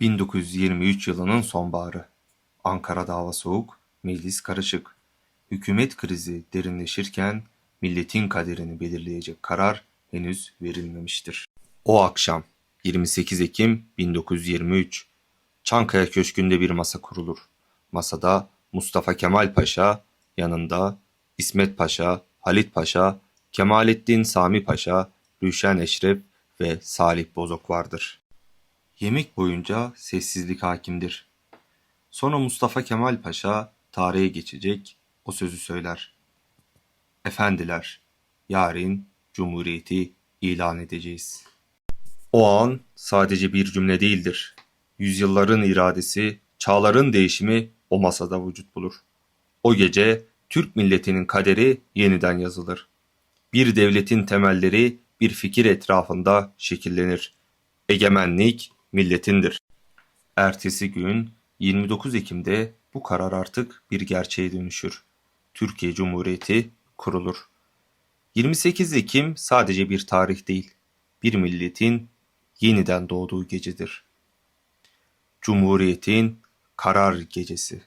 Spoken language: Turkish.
1923 yılının sonbaharı. Ankara'da hava soğuk, meclis karışık. Hükümet krizi derinleşirken milletin kaderini belirleyecek karar henüz verilmemiştir. O akşam 28 Ekim 1923 Çankaya Köşkü'nde bir masa kurulur. Masada Mustafa Kemal Paşa, yanında İsmet Paşa, Halit Paşa, Kemalettin Sami Paşa, Rüşen Eşref ve Salih Bozok vardır. Yemek boyunca sessizlik hakimdir. Sonra Mustafa Kemal Paşa tarihe geçecek o sözü söyler. Efendiler, yarın Cumhuriyeti ilan edeceğiz. O an sadece bir cümle değildir. Yüzyılların iradesi, çağların değişimi o masada vücut bulur. O gece Türk milletinin kaderi yeniden yazılır. Bir devletin temelleri bir fikir etrafında şekillenir. Egemenlik milletindir. Ertesi gün 29 Ekim'de bu karar artık bir gerçeğe dönüşür. Türkiye Cumhuriyeti kurulur. 28 Ekim sadece bir tarih değil, bir milletin yeniden doğduğu gecedir. Cumhuriyetin karar gecesi.